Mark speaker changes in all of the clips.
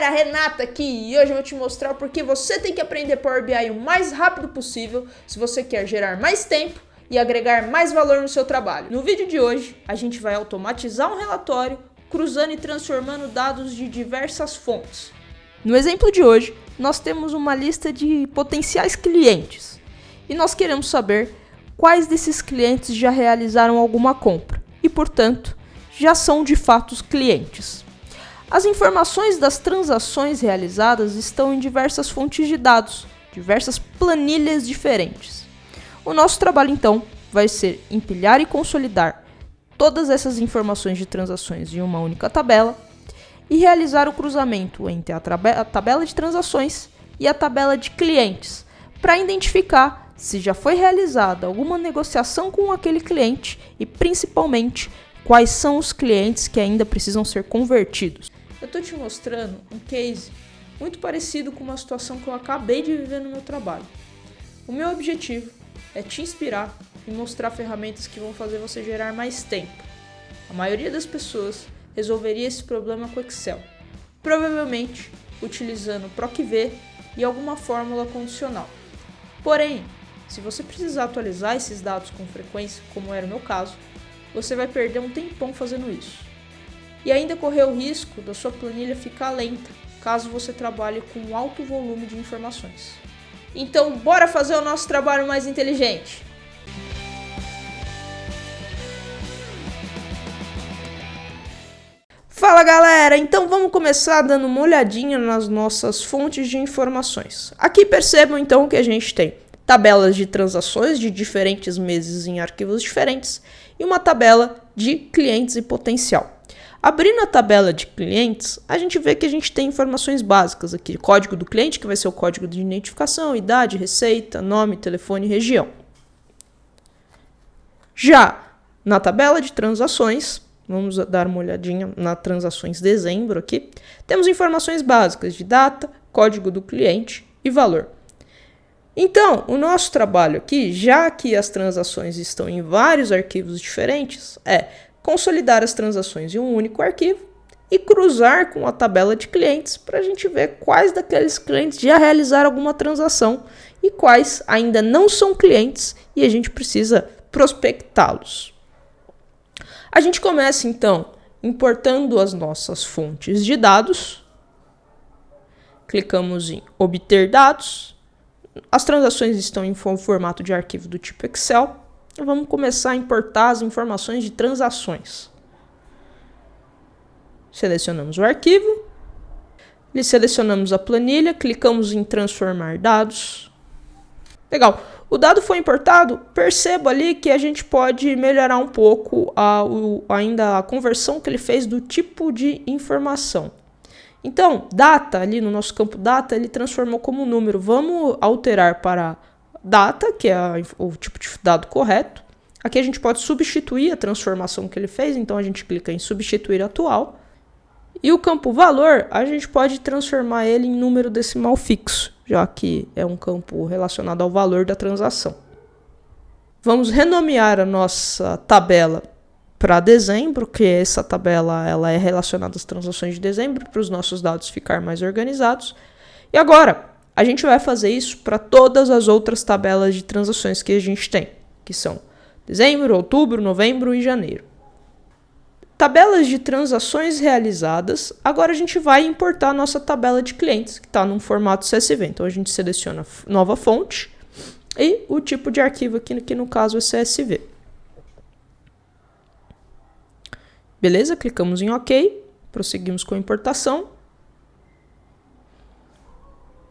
Speaker 1: galera, Renata aqui e hoje eu vou te mostrar o porquê você tem que aprender Power BI o mais rápido possível se você quer gerar mais tempo e agregar mais valor no seu trabalho. No vídeo de hoje, a gente vai automatizar um relatório cruzando e transformando dados de diversas fontes. No exemplo de hoje, nós temos uma lista de potenciais clientes e nós queremos saber quais desses clientes já realizaram alguma compra e, portanto, já são de fato os clientes. As informações das transações realizadas estão em diversas fontes de dados, diversas planilhas diferentes. O nosso trabalho, então, vai ser empilhar e consolidar todas essas informações de transações em uma única tabela e realizar o cruzamento entre a tabela de transações e a tabela de clientes, para identificar se já foi realizada alguma negociação com aquele cliente e, principalmente, quais são os clientes que ainda precisam ser convertidos. Eu estou te mostrando um case muito parecido com uma situação que eu acabei de viver no meu trabalho. O meu objetivo é te inspirar e mostrar ferramentas que vão fazer você gerar mais tempo. A maioria das pessoas resolveria esse problema com Excel, provavelmente utilizando PROC-V e alguma fórmula condicional. Porém, se você precisar atualizar esses dados com frequência, como era o meu caso, você vai perder um tempão fazendo isso. E ainda correr o risco da sua planilha ficar lenta, caso você trabalhe com um alto volume de informações. Então, bora fazer o nosso trabalho mais inteligente! Fala galera, então vamos começar dando uma olhadinha nas nossas fontes de informações. Aqui percebam então que a gente tem tabelas de transações de diferentes meses em arquivos diferentes e uma tabela de clientes e potencial. Abrindo a tabela de clientes, a gente vê que a gente tem informações básicas aqui. Código do cliente, que vai ser o código de identificação, idade, receita, nome, telefone e região. Já na tabela de transações, vamos dar uma olhadinha nas transações de dezembro aqui, temos informações básicas de data, código do cliente e valor. Então, o nosso trabalho aqui, já que as transações estão em vários arquivos diferentes, é consolidar as transações em um único arquivo e cruzar com a tabela de clientes para a gente ver quais daqueles clientes já realizaram alguma transação e quais ainda não são clientes e a gente precisa prospectá-los. A gente começa então importando as nossas fontes de dados, clicamos em obter dados, as transações estão em formato de arquivo do tipo Excel. Vamos começar a importar as informações de transações. Selecionamos o arquivo, selecionamos a planilha, clicamos em transformar dados. Legal, o dado foi importado, perceba ali que a gente pode melhorar um pouco ainda a conversão que ele fez do tipo de informação. Então, data, ali no nosso campo data, ele transformou como número. Vamos alterar para data, que é o tipo de dado correto. Aqui a gente pode substituir a transformação que ele fez, então a gente clica em substituir atual. E o campo valor, a gente pode transformar ele em número decimal fixo, já que é um campo relacionado ao valor da transação. Vamos renomear a nossa tabela para dezembro, que essa tabela ela é relacionada às transações de dezembro, para os nossos dados ficarem mais organizados. E agora, a gente vai fazer isso para todas as outras tabelas de transações que a gente tem, que são dezembro, outubro, novembro e janeiro. Tabelas de transações realizadas, agora a gente vai importar a nossa tabela de clientes, que está num formato CSV. Então a gente seleciona nova fonte e o tipo de arquivo aqui, que no caso é CSV. Beleza? Clicamos em OK, prosseguimos com a importação.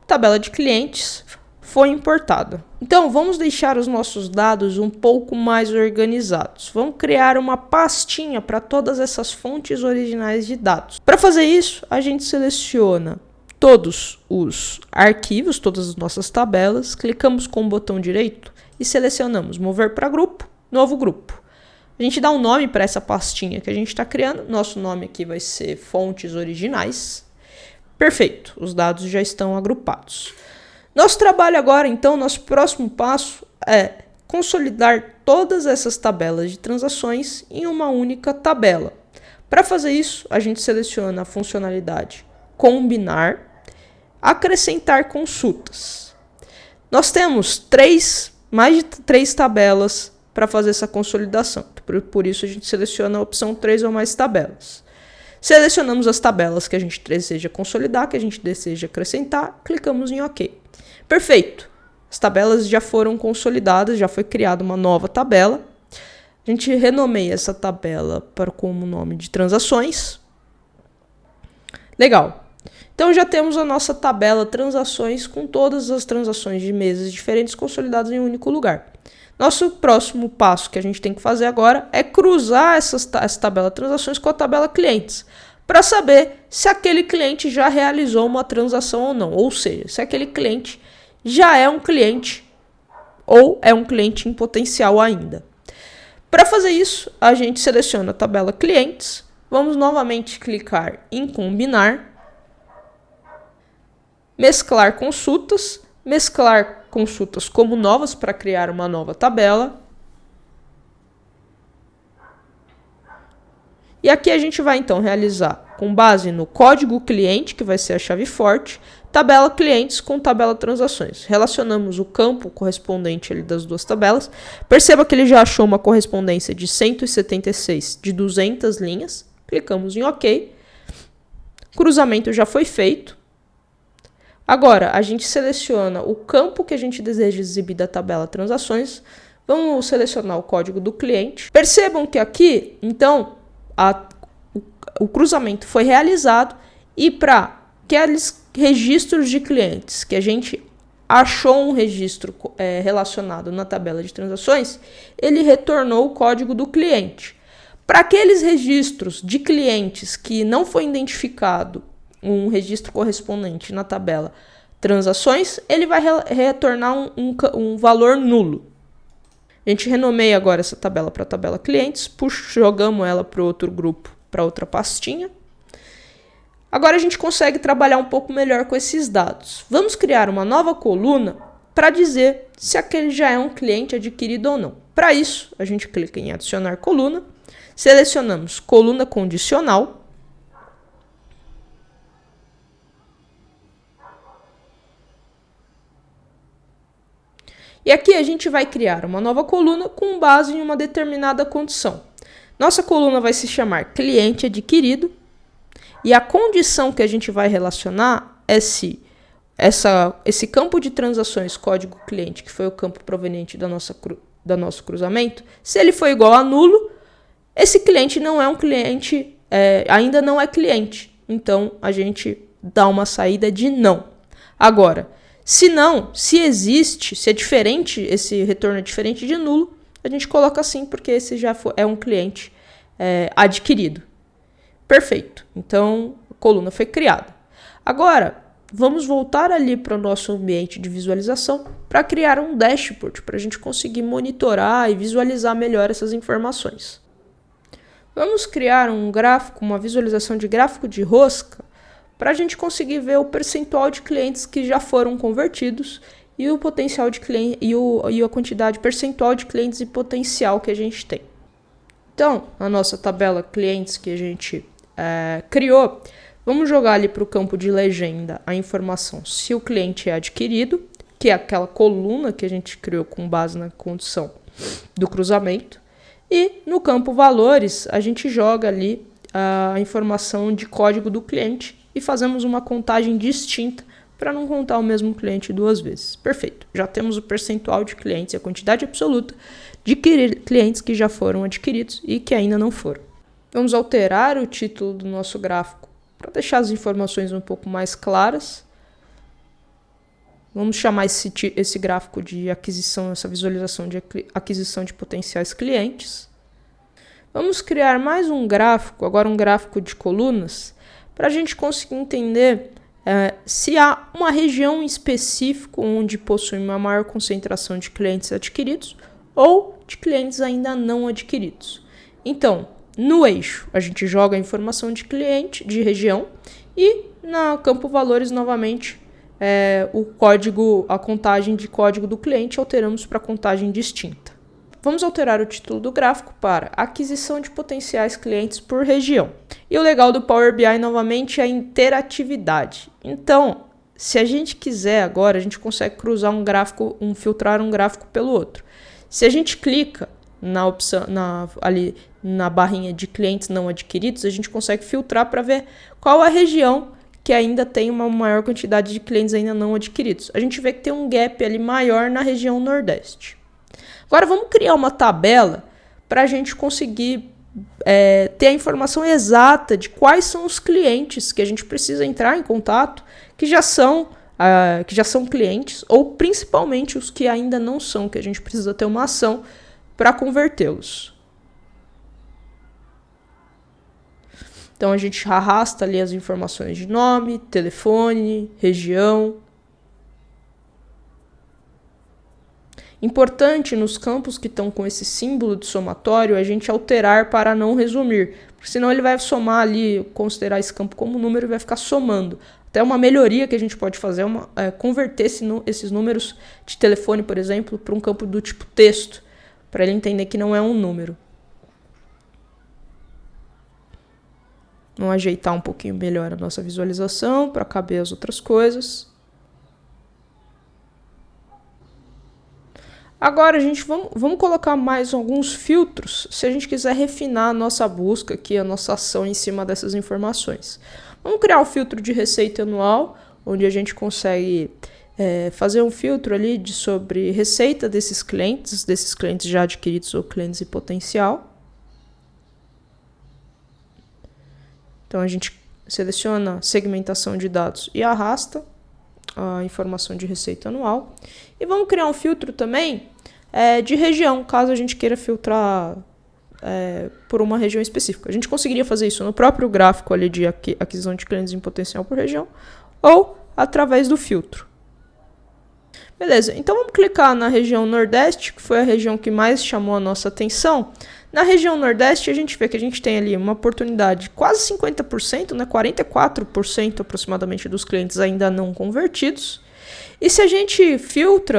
Speaker 1: Tabela de clientes foi importada. Então, vamos deixar os nossos dados um pouco mais organizados. Vamos criar uma pastinha para todas essas fontes originais de dados. Para fazer isso, a gente seleciona todos os arquivos, todas as nossas tabelas, clicamos com o botão direito e selecionamos mover para grupo, novo grupo. A gente dá um nome para essa pastinha que a gente está criando. Nosso nome aqui vai ser fontes originais. Perfeito, os dados já estão agrupados. Nosso trabalho agora, então, nosso próximo passo é consolidar todas essas tabelas de transações em uma única tabela. Para fazer isso, a gente seleciona a funcionalidade combinar, acrescentar consultas. Nós temos mais de 3 tabelas para fazer essa consolidação. Por isso a gente seleciona a opção 3 ou mais tabelas. Selecionamos as tabelas que a gente deseja consolidar, que a gente deseja acrescentar, clicamos em OK. Perfeito! As tabelas já foram consolidadas, já foi criada uma nova tabela. A gente renomeia essa tabela como nome de transações. Legal! Então já temos a nossa tabela transações com todas as transações de meses diferentes consolidadas em um único lugar. Nosso próximo passo que a gente tem que fazer agora é cruzar essa tabela transações com a tabela clientes, para saber se aquele cliente já realizou uma transação ou não, ou seja, se aquele cliente já é um cliente ou é um cliente em potencial ainda. Para fazer isso, a gente seleciona a tabela clientes, vamos novamente clicar em combinar, mesclar consultas como novas para criar uma nova tabela. E aqui a gente vai então realizar, com base no código cliente, que vai ser a chave forte, tabela clientes com tabela transações. Relacionamos o campo correspondente ali das duas tabelas. Perceba que ele já achou uma correspondência de 176 de 200 linhas. Clicamos em OK. Cruzamento já foi feito. Agora, a gente seleciona o campo que a gente deseja exibir da tabela transações. Vamos selecionar o código do cliente. Percebam que aqui, então, o cruzamento foi realizado e para aqueles registros de clientes que a gente achou um registro relacionado na tabela de transações, ele retornou o código do cliente. Para aqueles registros de clientes que não foi identificado um registro correspondente na tabela transações, ele vai retornar um valor nulo. A gente renomeia agora essa tabela para a tabela clientes, jogamos ela para outro grupo, para outra pastinha. Agora a gente consegue trabalhar um pouco melhor com esses dados. Vamos criar uma nova coluna para dizer se aquele já é um cliente adquirido ou não. Para isso, a gente clica em adicionar coluna, selecionamos coluna condicional. E aqui a gente vai criar uma nova coluna com base em uma determinada condição. Nossa coluna vai se chamar cliente adquirido e a condição que a gente vai relacionar é se esse campo de transações código cliente, que foi o campo proveniente do nosso cruzamento, se ele for igual a nulo, esse cliente não é um cliente, ainda não é cliente. Então a gente dá uma saída de não. Agora, se não, se é diferente, esse retorno é diferente de nulo, a gente coloca assim, porque esse já é um cliente adquirido. Perfeito. Então, a coluna foi criada. Agora, vamos voltar ali para o nosso ambiente de visualização para criar um dashboard, para a gente conseguir monitorar e visualizar melhor essas informações. Vamos criar um gráfico, uma visualização de gráfico de rosca, para a gente conseguir ver o percentual de clientes que já foram convertidos e o potencial de cliente e a quantidade percentual de clientes e potencial que a gente tem. Então, a nossa tabela clientes que a gente criou, vamos jogar ali para o campo de legenda a informação se o cliente é adquirido, que é aquela coluna que a gente criou com base na condição do cruzamento, e no campo valores a gente joga ali a informação de código do cliente e fazemos uma contagem distinta para não contar o mesmo cliente duas vezes. Perfeito. Já temos o percentual de clientes e a quantidade absoluta de clientes que já foram adquiridos e que ainda não foram. Vamos alterar o título do nosso gráfico para deixar as informações um pouco mais claras. Vamos chamar esse gráfico de aquisição, essa visualização de aquisição de potenciais clientes. Vamos criar mais um gráfico, agora um gráfico de colunas, para a gente conseguir entender se há uma região específica onde possui uma maior concentração de clientes adquiridos ou de clientes ainda não adquiridos. Então, no eixo, a gente joga a informação de cliente, de região, e no campo valores, novamente, a contagem de código do cliente alteramos para contagem distinta. vamos alterar o título do gráfico para aquisição de potenciais clientes por região. E o legal do Power BI novamente é a interatividade. Então, se a gente quiser agora, a gente consegue cruzar um gráfico, filtrar um gráfico pelo outro. Se a gente clica na opção, ali na barrinha de clientes não adquiridos, a gente consegue filtrar para ver qual a região que ainda tem uma maior quantidade de clientes ainda não adquiridos. A gente vê que tem um gap ali maior na região Nordeste. Agora vamos criar uma tabela para a gente conseguir ter a informação exata de quais são os clientes que a gente precisa entrar em contato, que já são clientes, ou principalmente os que ainda não são, que a gente precisa ter uma ação para convertê-los. Então a gente arrasta ali as informações de nome, telefone, região. Importante nos campos que estão com esse símbolo de somatório a gente alterar para não resumir, porque senão ele vai somar ali, considerar esse campo como número e vai ficar somando. Até uma melhoria que a gente pode fazer é converter esses números de telefone, por exemplo, para um campo do tipo texto, para ele entender que não é um número. Vamos ajeitar um pouquinho melhor a nossa visualização para caber as outras coisas. Agora, vamos colocar mais alguns filtros se a gente quiser refinar a nossa busca aqui, a nossa ação em cima dessas informações. Vamos criar o filtro de receita anual, onde a gente consegue fazer um filtro ali sobre receita desses clientes já adquiridos ou clientes em potencial. Então, a gente seleciona segmentação de dados e arrasta a informação de receita anual. E vamos criar um filtro também de região, caso a gente queira filtrar por uma região específica. A gente conseguiria fazer isso no próprio gráfico ali de aquisição de clientes em potencial por região ou através do filtro. Beleza, então vamos clicar na região Nordeste, que foi a região que mais chamou a nossa atenção. Na região Nordeste, a gente vê que a gente tem ali uma oportunidade de quase 50%, 44% aproximadamente dos clientes ainda não convertidos. E se a gente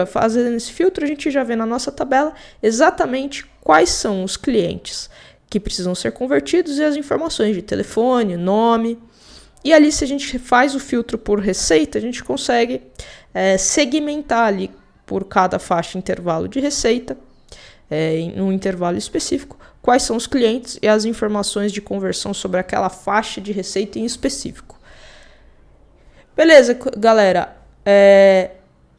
Speaker 1: fazendo esse filtro, a gente já vê na nossa tabela exatamente quais são os clientes que precisam ser convertidos e as informações de telefone, nome. E ali, se a gente faz o filtro por receita, a gente consegue segmentar ali por cada faixa intervalo de receita, em um intervalo específico, quais são os clientes e as informações de conversão sobre aquela faixa de receita em específico. Beleza, galera.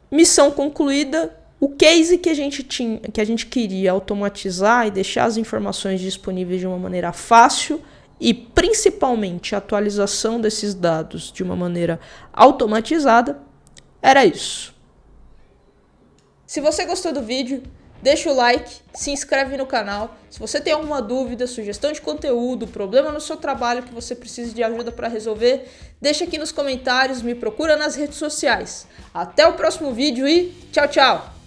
Speaker 1: Missão concluída. O case que a gente queria automatizar e deixar as informações disponíveis de uma maneira fácil e principalmente a atualização desses dados de uma maneira automatizada, era isso. Se você gostou do vídeo, deixa o like, se inscreve no canal. Se você tem alguma dúvida, sugestão de conteúdo, problema no seu trabalho que você precisa de ajuda para resolver, deixa aqui nos comentários, me procura nas redes sociais. Até o próximo vídeo e tchau, tchau!